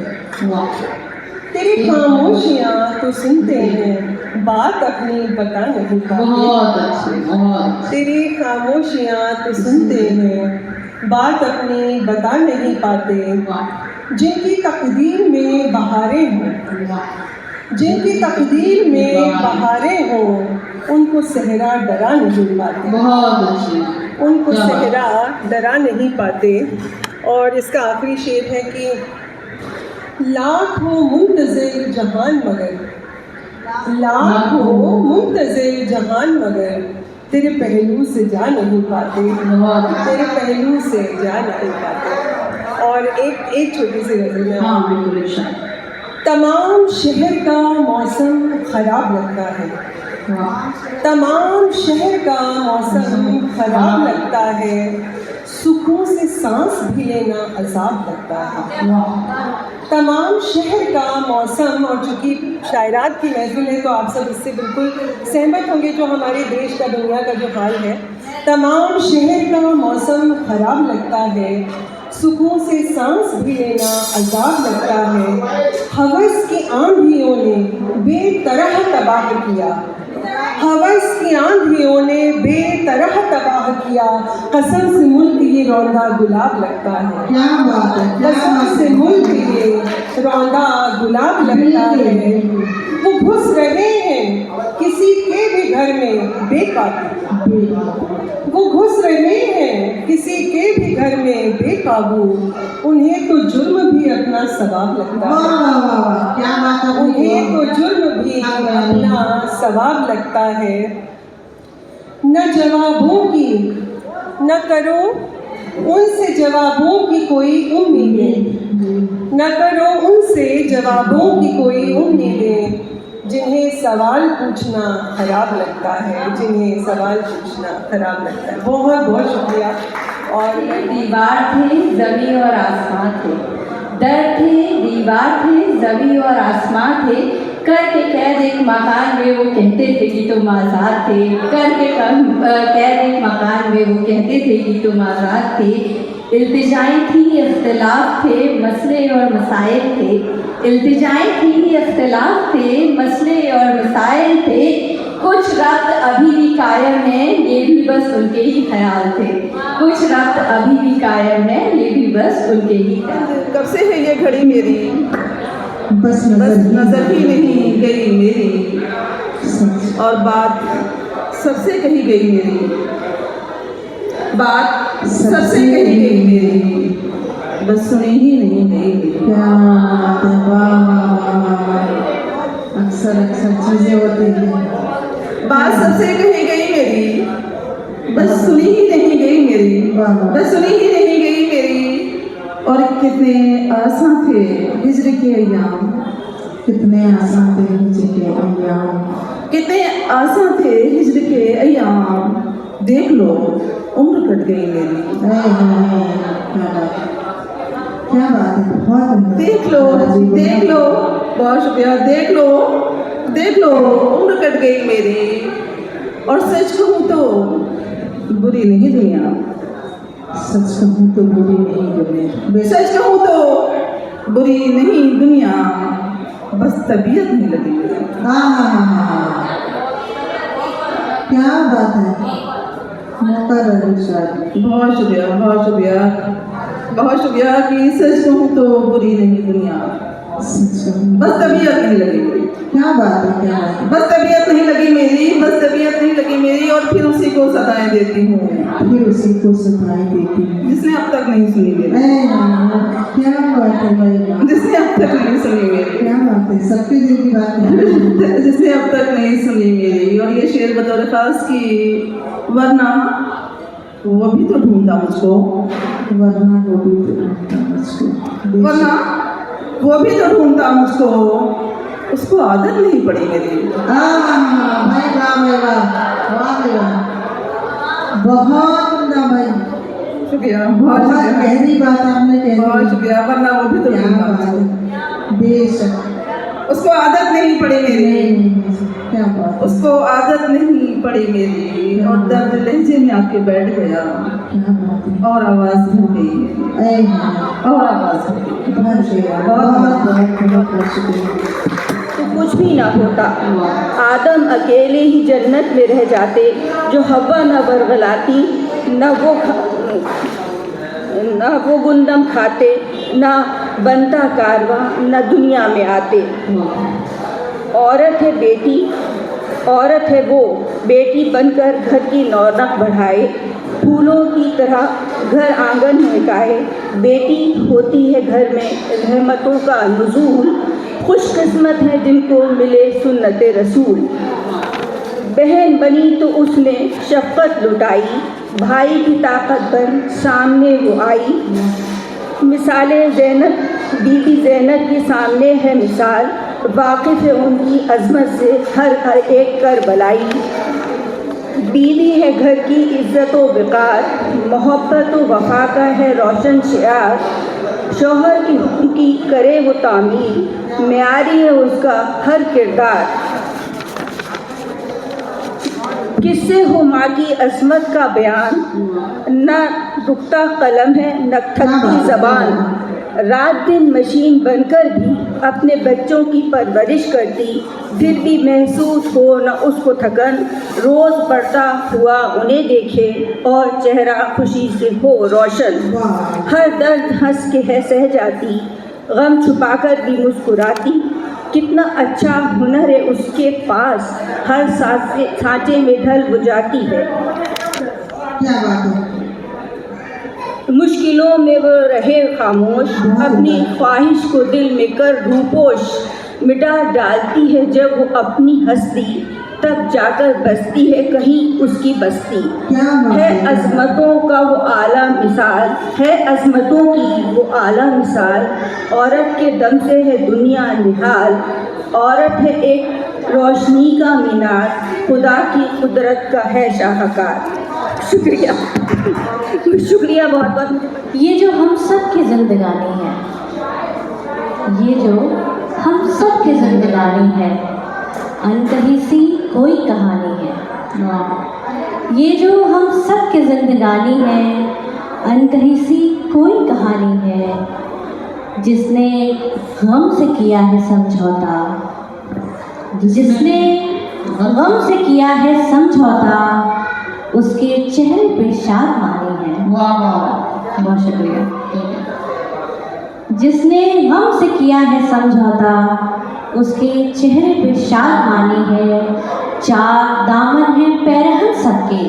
तेरी खामोशियाँ तो सुनते हैं, बात अपनी बता नहीं पाते, तेरी खामोशियाँ तो सुनते हैं, बात अपनी बता नहीं पाते, जिनकी तकदीर में बहारें हैं, जिनकी तकदीर में बहारें हों उनको सहरा डरा नहीं पाते, बहुत अच्छी। उनको क्या बात। सहरा डरा नहीं पाते। और इसका आखिरी शेर है कि लाख हो मुंतज़िर जहान मगर, लाख हो मुंतज़िर जहान मगर तेरे पहलू से जा नहीं पाते, तेरे पहलू से जा नहीं पाते। और एक छोटी सी गज़ल है। हाँ बिल्कुल अच्छा। तमाम शहर का मौसम ख़राब लगता है, तमाम शहर का मौसम ख़राब लगता है, सुकून से सांस भी लेना अजाब लगता है। तमाम शहर का मौसम, और चूँकि शायरात की महफिल है तो आप सब इससे बिल्कुल सहमत होंगे जो हमारे देश का, दुनिया का जो हाल है। तमाम शहर का मौसम ख़राब लगता है, सुकून से सांस भी लेना अजाब लगता है। हवस की आंधियों ने बेतरह तबाह किया, हवस की आंधियों ने बेतरह तबाह किया, कसम से मुल्क ये रौंदा गुलाब लगता है। क्या बात है, क्या कसम बात से मुल्क ये रौंदा गुलाब लगता है। वो घुस रहे हैं किसी के भी घर में बेकाबू, वो घुस रहे हैं किसी के भी घर में बेकाबू, उन्हें तो जुर्म भी अपना सवाब लगता वाह है, वाह वाह वाह, क्या बात है। उन्हें तो जुर्म भी अपना सवाब लगता है। न जवाबों की न करो उनसे जवाबों की कोई उम्मीदें, न करो उनसे जवाबों की कोई उम्मीदें, जिन्हें सवाल पूछना खराब लगता है, जिन्हें सवाल पूछना खराब लगता है। बहुत बहुत शुक्रिया। और दीवार थे ज़मीं और आसमां थे, दर थे दीवार थे ज़मीं और आसमां थे, करके कैद एक मकान में वो कहते थे कि तुम आज़ाद थे, करके कैद एक मकान में वो कहते थे कि तुम आज़ाद थे। इल्तिजाएं थी इख्तिलाफ थे मसले और मसाइल थे, इल्तिजाएं थी इख्तिलाफ थे मसले और मसाइल थे, कुछ रब्त अभी भी कायम है ये भी बस उनके ही ख्याल थे, कुछ रब्त अभी भी कायम है ये भी बस उनके ही ख्याल। कब से है ये घड़ी मेरी, बस नजर ही नहीं गई मेरी, और बात सबसे कही गई मेरी, बात सबसे कही गई मेरी, बस सुनी ही नहीं गई मेरी। क्या बात है, वाह वाह वाह वाह। अक्सर अक्सर चीजें होती हैं। बात सबसे कही गई मेरी, बस सुनी ही नहीं गई मेरी, बस सुनी ही नहीं गई मेरी। और कितने आसान थे हिज्र के अय्याम, कितने आसान थे हिज्र के अय्याम, कितने आसान थे हिज्र के अय्याम, देख लो उम्र कट गई मेरी। क्या बात है, बहुत अंदर। देख लो बहुत शुक्रिया। देख लो उम्र कट गई मेरी, और सच कहूँ तो बुरी नहीं दुनिया, सच कहूँ तो बुरी नहीं दुनिया, सच कहूँ तो बुरी नहीं दुनिया, बस तबीयत नहीं लगी मुझे। क्या बात है, मौका रही। बहुत शुक्रिया कि सच कहूँ तो बुरी नहीं दुनिया, बस तबीयत नहीं लगी मेरी। क्या बात है, क्या बात है। बस तबीयत नहीं लगी मेरी, और फिर उसी को सदाएं देती हूँ, फिर उसी को सताई देती हूँ, जिसने अब तक नहीं सुनी मेरी, क्या बात है भाई, जिसने अब तक नहीं सुनी मेरी, क्या बात है, सबके दिल की बात है। जिसने अब तक नहीं सुनी मेरी। और ये शेर बतौर खास की, वरना वो भी तो ढूंढता मुझको, वरना वो भी तो ढूंढता मुझको, वरना वो भी तो ढूंढता मुझको, उसको आदत नहीं पड़ी मेरी। भाई वाह भाई वाह, बहुत भाई शुक्रिया, बहुत गहरी बात आपने कही। बहुत शुक्रिया। वरना वो भी तो ढूंढता मुझको, बेशक उसको आदत नहीं पड़ी मेरी, क्या बात, उसको आदत नहीं पड़ी मेरी, और दर्द लहजे में आके बैठ गया, क्या बात है। और आवाज़ हो गई, और आवाज़ हो गई। बहुत शुक्रिया, बहुत शुक्रिया। तो कुछ भी ना होता, आदम अकेले ही जन्नत में रह जाते, जो हवा न बरगलाती, न वो गुंदम खाते, न बनता कारवां, न दुनिया में आते। औरत है बेटी, औरत है वो बेटी बनकर घर की रौनक बढ़ाए, फूलों की तरह घर आंगन महकाए। बेटी होती है घर में रहमतों का नुज़ूल, खुशकिस्मत है जिनको मिले सुन्नते रसूल। बहन बनी तो उसने शफ़क़त लुटाई, भाई की ताकत बन सामने वो आई। मिसाले ज़ैनब, बीबी ज़ैनब के सामने है मिसाल, वाकिफ़ है उनकी अज़मत से हर एक करबलाई। बीवी है घर की इज़्ज़त व वक़ार, मोहब्बत व वफ़ा का है रोशन शिआर। शौहर की हुक्म की करे वो तामील, मेयारी है उसका हर किरदार। किससे हो माँ की अज़मत का बयान, न रुकता कलम है न थकती ज़बान। रात दिन मशीन बनकर भी अपने बच्चों की परवरिश करती, फिर भी महसूस हो न उसको थकन। रोज़ बढ़ता हुआ उन्हें देखे और चेहरा खुशी से हो रोशन। हर दर्द हंस के है सह जाती, गम छुपाकर भी मुस्कुराती। कितना अच्छा हुनर है उसके पास, हर सांचे में ढल वो जाती है। क्या बात है। मुश्किलों में वो रहे खामोश, अपनी ख्वाहिश को दिल में कर रूपोश। मिटा डालती है जब वो अपनी हस्ती, तब जाकर बसती है कहीं उसकी बस्ती। है अज़मतों का वो आला मिसाल, है अज़मतों की वो आला मिसाल। औरत के दम से है दुनिया निहाल, औरत है एक रोशनी का मीनार, खुदा की कुदरत का है शाहकार। शुक्रिया शुक्रिया बहुत बहुत। ये जो हम सब की जिंदगानी है, ये जो हम सब की जिंदगानी है, अनकही सी कोई कहानी है। ये जो हम सब की जिंदगानी है, अनकही सी कोई कहानी है। जिसने गम से किया है समझौता, जिसने गम से किया है समझौता, उसके चेहरे पे शादमानी है। वाह वाह, बहुत शुक्रिया। जिसने गम से किया है समझौता, उसके चेहरे पे शादमानी है। चार दामन है पैरहन सबके,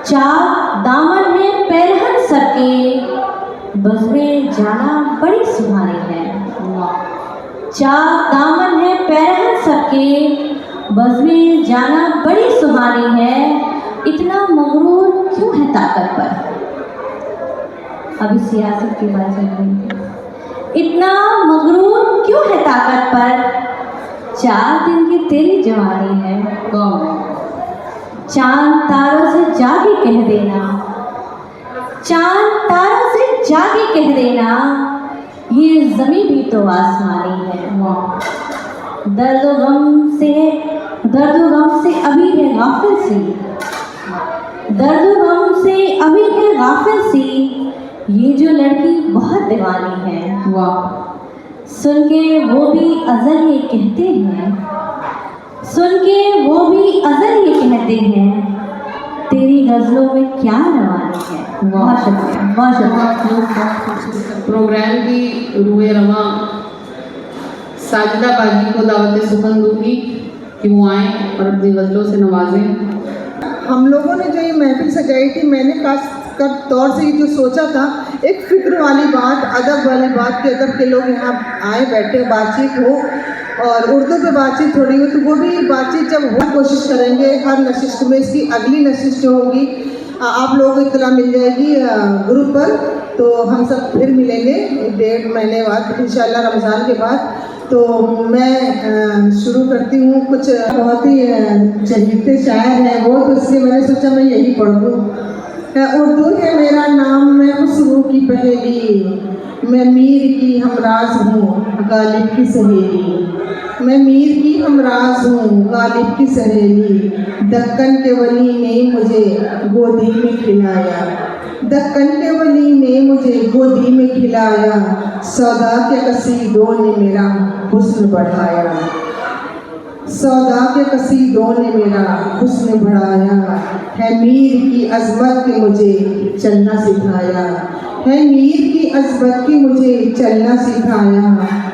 चार दामन है पैरहन सबके, बज़्मे जाना बड़ी सुहानी है। चार दामन है पैरहन सबके, बज़्मे जाना बड़ी सुहानी है। इतना मगरूर क्यों है ताकत पर, अभी सियासत की बात चल रही है। इतना मगरूर क्यों है ताकत पर, 4 दिन की तेरी जवानी है। चांद तारों से जाके कह देना, चांद तारों से जाके कह देना, ये ज़मीं भी तो आसमानी है। दर्द व गम से अभी है गाफिल सी, दर्द व गम से अभी है गाफिल सी, ये जो लड़की बहुत दीवानी है। वाह। सुन के वो भी अज़ल ये कहते हैं, सुन के वो भी अज़ल ये कहते हैं, तेरी गज़लों में क्या रवानी है। बहुत शुक्रिया, बहुत शुक्रिया। प्रोग्राम की रूए रवा साजिदा बाजी को दावत सुखन दूंगी कि वो आएँ और अपनी गज़लों से नवाजें। हम लोगों ने जो ये महफिल सजाई थी, मैंने खास कर तौर से जो सोचा था, एक फ़िक्र वाली बात, अदब वाली बात कि अदब के लोग यहाँ आए बैठे बातचीत हो और उर्दू पे बातचीत थोड़ी हो, तो वो भी बातचीत जब हो कोशिश करेंगे हर नशिस्त में। इसकी अगली नशिस्त जो होगी आप लोगों को इत्तला मिल जाएगी ग्रुप पर, तो हम सब फिर मिलेंगे 1.5 महीने बाद इंशाल्लाह रमज़ान के बाद। तो मैं शुरू करती हूँ, कुछ बहुत ही चहेते शायर हैं वो, तो इसलिए मैंने सोचा मैं यही पढ़ दूँ। उर्दू है मेरा नाम, मैं खुशबू की पहेली, मैं मीर की हमराज हूँ गालिब की सहेली, मैं मीर की हमराज हूँ गालिब की सहेली। दक्कन के वली ने मुझे गोदी में खिलाया, दक्कन के वली ने मुझे गोदी में खिलाया, सौदा के कसीदों ने मेरा हुस्न बढ़ाया, सौदा के कसीदों ने मेरा हुस्न बढ़ाया है, मीर की अजमत के मुझे चलना सिखाया है, मीर की अजमत की मुझे चलना सिखाया।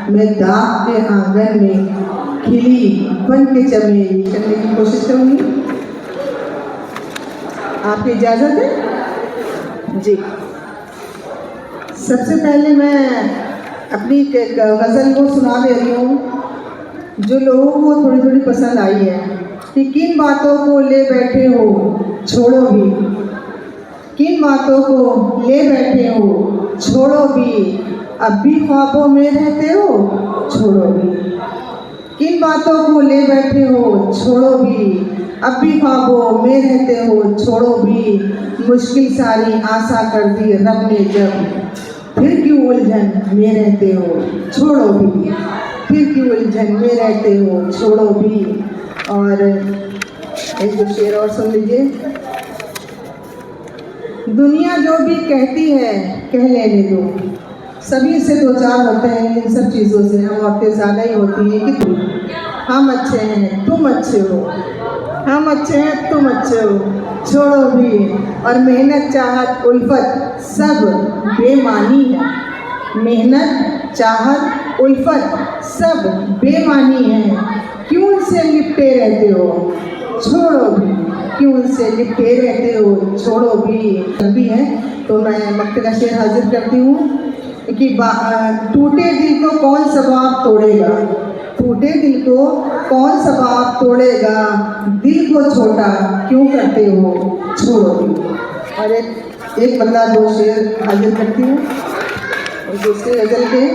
मैं दाग के आंगन में खिली बन के चमेली चलने की कोशिश करूँगी। आपकी इजाज़त है जी। सबसे पहले मैं अपनी गज़ल को सुना दे रही हूँ जो लोगों को थोड़ी थोड़ी पसंद आई है कि किन बातों को ले बैठे हो छोड़ो भी, किन बातों को ले बैठे हो छोड़ो भी, अब भी ख्वाबों में रहते हो छोड़ो भी, किन बातों को ले बैठे हो छोड़ो भी, अब भी ख्वाबों में रहते हो छोड़ो भी, मुश्किल सारी आशा कर दी रब ने जब, फिर क्यों उलझन में रहते हो छोड़ो भी, फिर क्यों उलझन में रहते हो छोड़ो भी। और एक दो शेर और सुन लीजिए। दुनिया जो भी कहती है कह लेने दो, सभी से दो चार होते हैं इन सब चीज़ों से, हम औरतें ज़्यादा ही होती हैं कि हम अच्छे हैं तुम अच्छे हो, हम अच्छे हैं तुम अच्छे हो छोड़ो भी। और मेहनत चाहत उल्फत सब बेमानी है, मेहनत चाहत उल्फत सब बेमानी है, क्यों इनसे लिपटे रहते हो छोड़ो भी, क्यों इनसे लिपटे रहते हो छोड़ो भी है। तो मैं मक्ते का शेर हाजिर करती हूँ कि टूटे दिल को कौन सबाब तोड़ेगा, टूटे दिल को कौन सबाब तोड़ेगा, दिल को छोटा क्यों करते हो छोड़ो भी। और एक बदला दो शेर हाजिर करती हूँ दूसरे गज़ल के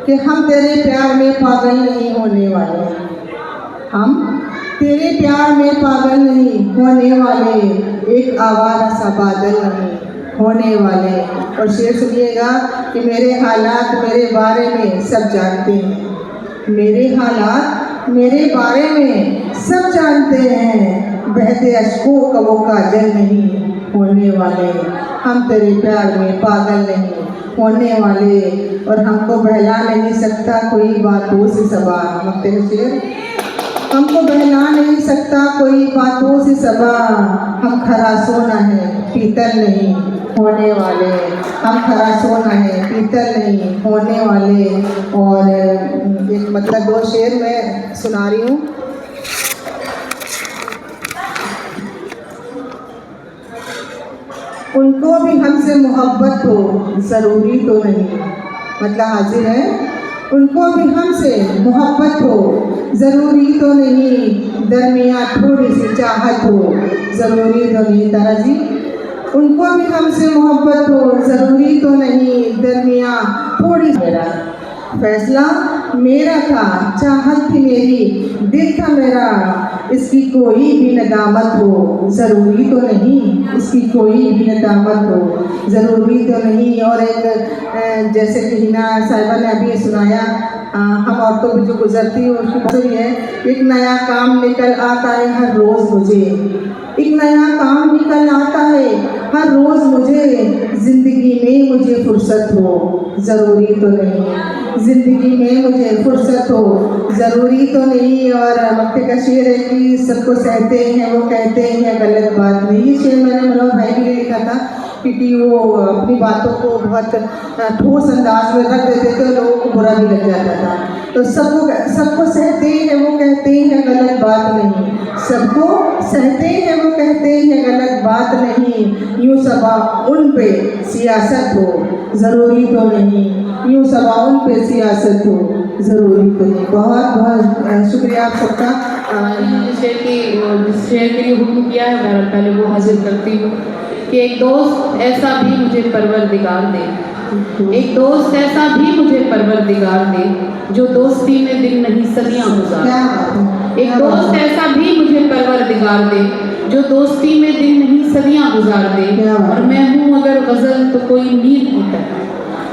कि हम तेरे प्यार में पागल नहीं होने वाले, हम तेरे प्यार में पागल नहीं होने वाले, एक आवारा सा बादल नहीं होने वाले। और शेर सुनिएगा कि मेरे हालात मेरे बारे में सब जानते हैं, मेरे हालात मेरे बारे में सब जानते हैं, बहते अश्कों का वो काजल नहीं होने वाले, हम तेरे प्यार में पागल नहीं होने वाले, और हमको बहला नहीं सकता कोई बातों से सबा। मक्ते का शेर, हमको बहला नहीं सकता कोई बातों से सबा, हम खरा सोना है पीतल नहीं होने वाले, हम खरा सोना है पीतल नहीं होने वाले। और एक मतलब दो शेर मैं सुना रही हूँ। उनको भी हमसे मोहब्बत हो ज़रूरी तो नहीं, मतलब हाजिर है, उनको भी हमसे मोहब्बत हो ज़रूरी तो नहीं, दरमियाँ थोड़ी सी चाहत हो ज़रूरी तो नहीं। तारा जी, उनको भी हमसे मोहब्बत हो ज़रूरी तो नहीं, दरमियाँ थोड़ी। मेरा फैसला मेरा था, चाहत थी मेरी, दिल था मेरा, इसकी कोई भी नदामत हो ज़रूरी तो नहीं, इसकी कोई भी नदामत हो ज़रूरी तो नहीं। और एक जैसे कि हिना साहिबा ने अभी सुनाया, हम औरतों पर जो गुजरती है उसकी बात है, एक नया काम निकल आता है हर रोज़ मुझे, एक नया काम निकल आता है हर रोज़ मुझे, ज़िंदगी में मुझे फुर्सत हो ज़रूरी तो नहीं, ज़िंदगी में मुझे फुर्सत हो ज़रूरी तो नहीं। और मक्ते का शेर है कि सबको सहते हैं वो कहते हैं गलत बात नहीं। ये शेर मैंने मनोहर भाई के लिए लिखा था क्योंकि वो अपनी बातों को बहुत ठोस अंदाज में रख देते थे और लोगों को बुरा भी लग जाता था। तो सबको सहते हैं वो कहते हैं गलत बात नहीं, सबको सहते हैं वो कहते हैं गलत बात नहीं, यूँ सबा उन पे सियासत हो ज़रूरी तो नहीं, यूँ सबा उन पे सियासत हो ज़रूरी तो नहीं। बहुत बहुत शुक्रिया आप सबका। शेर के लिए हुक्म किया है, मैं पहले वो हाजिर करती हूँ कि एक दोस्त ऐसा भी मुझे परवरदिगार दे, एक दोस्त ऐसा भी मुझे परवरदिगार दे, जो दोस्ती में दिन नहीं सदियाँ गुजार, एक दोस्त ऐसा भी मुझे परवरदिगार दे, जो दोस्ती में दिन नहीं सदियाँ गुजार दे। और मैं हूँ अगर गज़ल तो कोई नीर की तरह,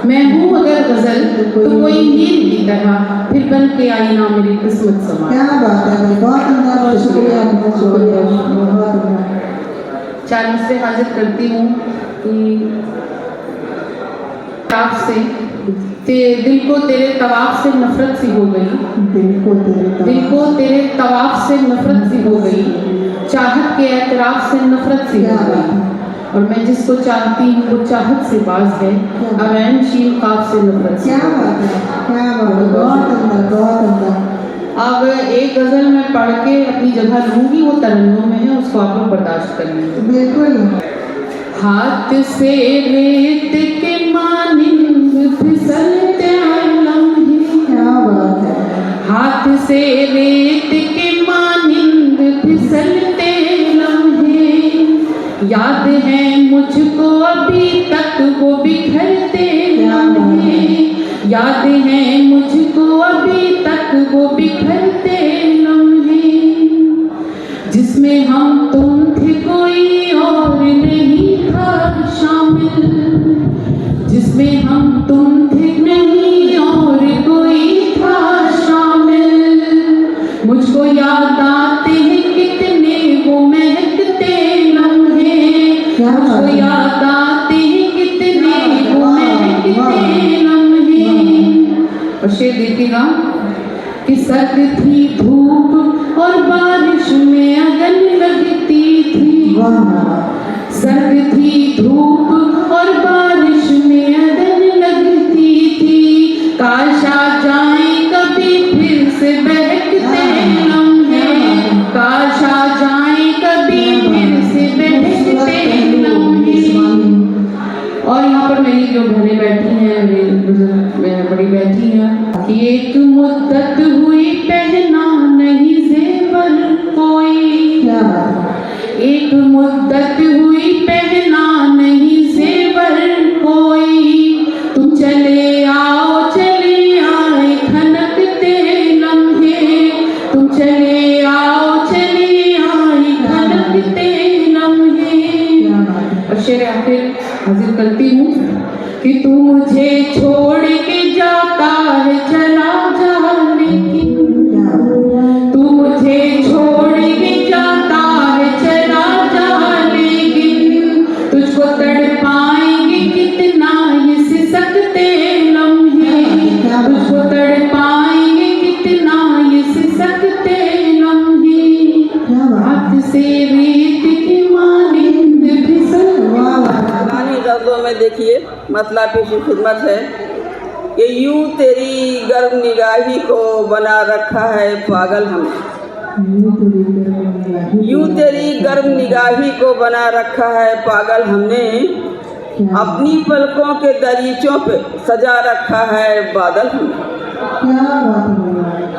मैं हूँ अगर गज़ल तो कोई नीर की तरह, फिर बन के आई ना मेरी किस्मत समा। क्या बात है, बहुत शुक्रिया, शुक्रिया। चालीस से हाजिर करती हूँ कि तवाफ से दिल को तेरे तवाफ से नफरत सी हो गई, दिल को तेरे तवाफ से नफरत सी हो गई, चाहत के एतराफ से नफरत सी हो गई, और मैं जिसको चाहती हूँ वो चाहत से बाज है, अवैन शीन काफ से नफरत सी हो गई। अब एक गज़ल मैं पढ़ के अपनी जगह लूँगी, वो तरन्नुम में है, उसको आप लोग बर्दाश्त करेंगे। बिल्कुल। हाथ से रेत के मानिंद फिसलते लम्हे, क्या बात है। हाथ से रेत के मानिंद फिसलते लम्हे, याद है मुझको अभी तक वो बिखरते लम्हे, याद है मुझको अभी तक वो बिखरते लम्हे, जिसमें हम तुम थे कोई और नहीं था शामिल, जिसमें हम तुम थे नहीं और कोई था शामिल, मुझको याद आते हैं कितने वो महकते लम्हे, मुझको याद आते हैं कितने वो महकते लम्हे। और शेर देखिएगा कि सर्द थी धूप और बारिश में अगन लगती थी, सर्द थी धूप और बारिश में अगन लगती थी, काश आ जाए कभी फिर से बहकते लम्हे, काश आ जाए कभी फिर से बहकते लम्हे। और यहाँ पर मेरी जो बहनें बैठी हैं, मेरी बड़ी बैठी हैं, कि एक मुद्दत हुई पहना नहीं ज़ेवर कोई, एक मुद्दत हुई पहना नहीं ज़ेवर कोई, तुम चले आओ चले आए खनकते लम्हे, तुम चले आओ चले आए खनकते लम्हे। और शेर आखिर हाजिर करती हूँ कि तू मुझे छोड़ के जाता है चला जा, लेकिन तू मुझे छोड़ के जाता है चला जा, लेकिन तुझको तड़पाएंगे कितना ये सिसकते लम्हे, तुझको तड़पाएंगे कितना ये सिसकते लम्हे, हाथ से रेत के मानिंद फिसल। लफ्ज़ों में देखिए मतलब पेश खिदमत है कि यूं तेरी गर्म निगाही को बना रखा है पागल हमने, यूं तेरी गर्म निगाही को बना रखा है पागल हमने, अपनी पलकों के दरीचों पे सजा रखा है बादल हमने,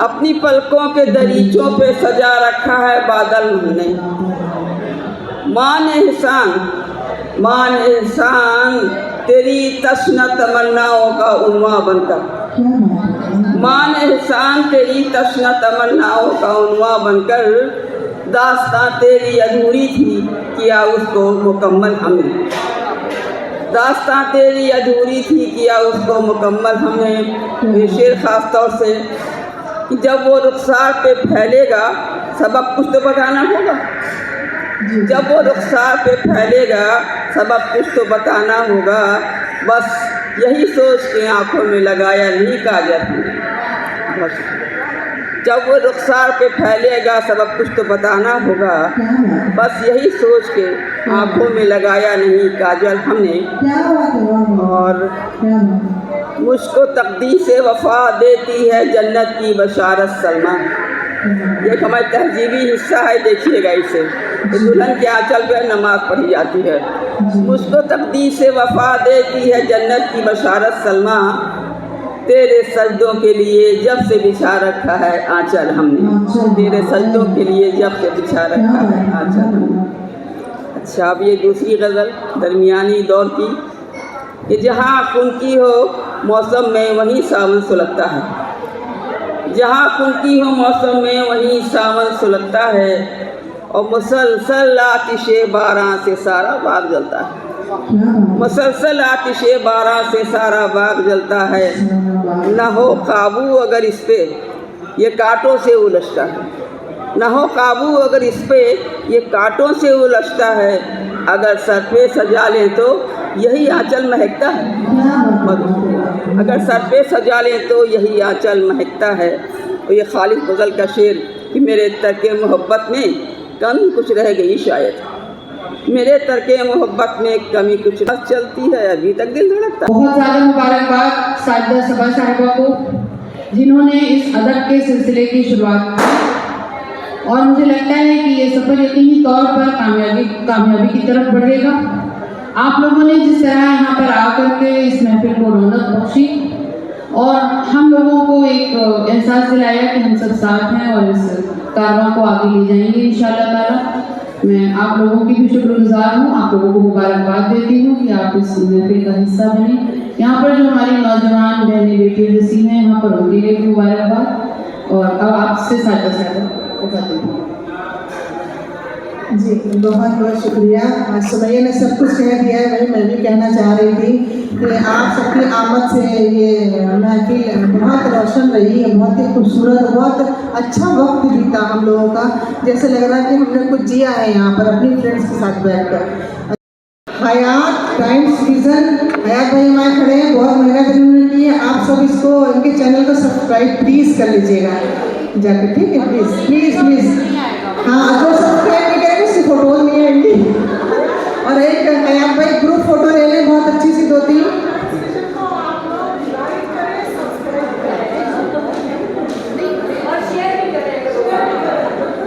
अपनी पलकों के दरीचों पे सजा रखा है बादल हमने, मान एहसान तेरी तश्ना तमन्नाओं का उन्वा बनकर, मान एहसान तेरी तश्ना तमन्नाओं का उन्वा बनकर, दास्तां तेरी अधूरी थी किया उसको मुकम्मल हमने, दास्तां तेरी अधूरी थी किया उसको मुकम्मल हमने। ये शेर ख़ास तौर से कि जब वो रुखसार पे फैलेगा सबक कुछ तो बताना होगा, जब वो रुखसार पे फैलेगा सबक कुछ तो बताना होगा, बस यही सोच के आंखों में लगाया नहीं काजल, बस जब वो रुखसार पे फैलेगा सबक कुछ तो बताना होगा, बस यही सोच के आंखों में लगाया नहीं काजल हमने। और मुझको तकदीर से वफा देती है जन्नत की बशारत सलमा, ये हमारी तहजीबी हिस्सा है, देखिएगा इसे, दुल्हन के आंचल पर नमाज पढ़ी जाती है। मुझको तकदीर से वफा देती है जन्नत की बशारत सलमा, तेरे सजदों के लिए जब से बिछा रखा है आंचल हमने, तेरे सजदों के लिए जब से बिछा रखा है आंचल हमने। अच्छा, अब ये दूसरी गज़ल दरमियानी दौर की, कि जहाँ खुनकी हो मौसम में वहीं सावन सुलगता है, जहाँ खुनकी हो मौसम में वहीं सावन सुलगता है, और मुसलसल आतिशे बारां से सारा बाग जलता है, मुसलसल आतिशे बारां से सारा बाग जलता है, न हो काबू अगर इस पे ये कांटों से उलझता है, न हो काबू अगर इस पे ये कांटों से उलझता है, अगर सर पे सजा ले तो यही आंचल महकता है, अगर सर पे सजा लें तो यही आंचल महकता है। और ये खालिद गज़ल का शेर कि मेरे तरके मोहब्बत में कमी कुछ रह गई शायद, मेरे तरके मोहब्बत में कमी कुछ बस चलती है अभी तक दिल धड़कता। बहुत ज़्यादा मुबारकबाद साजिदा सबा साहिबा को जिन्होंने इस अदब के सिलसिले की शुरुआत की, और मुझे लगता है कि ये सफ़र यकीनी तौर पर कामयाबी की तरफ बढ़ेगा। आप लोगों ने जिस तरह यहाँ पर आकर के इस महफिल को रौनक बख्शी और हम लोगों को एक एहसास दिलाया कि हम सब साथ हैं और इस कारवां को आगे ले जाएंगे इंशाअल्लाह ताला। मैं आप लोगों की भी शुक्रगुजार हूँ, आप लोगों को मुबारकबाद देती हूँ कि आप इस महफिल का हिस्सा बने। यहाँ पर जो हमारी नौजवान बहनें बेटियाँ जैसी हैं यहाँ पर उनके लिए भी मुबारकबाद। और अब आपसे साजिदा बताती हूँ। जी बहुत बहुत शुक्रिया। सुमैया ने सब कुछ कह दिया है, वही मैं भी कहना चाह रही थी कि आप सबकी आमद से ये महफिल बहुत रोशन रही है, बहुत ही खूबसूरत, बहुत अच्छा वक्त बीता हम लोगों का। जैसे लग रहा है कि हमने कुछ जिया है यहाँ पर अपनी फ्रेंड्स के साथ बैठकर। हयात टाइम्स विज़न, हयात भाई हमारे खड़े हैं, बहुत मेहनत इन्होंने की है। आप सब इसको इनके चैनल को सब्सक्राइब प्लीज़ कर लीजिएगा जाकर, ठीक है? Please please please. हाँ, जो सब्सक्राइब नहीं करेंगे उसकी फ़ोटोज नहीं आएंगी। और एक हयात भाई ग्रुप फ़ोटो ले लें, बहुत अच्छी सी 2-3।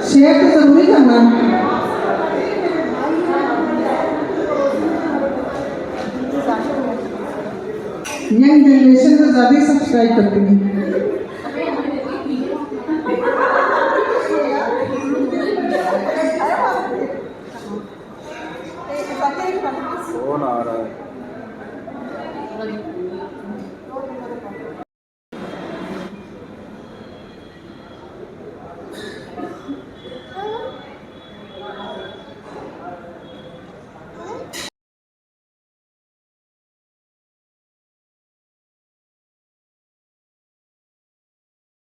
शेयर तो ज़रूरी करना। यंग जनरेशन तो ज़्यादा ही सब्सक्राइब करती है।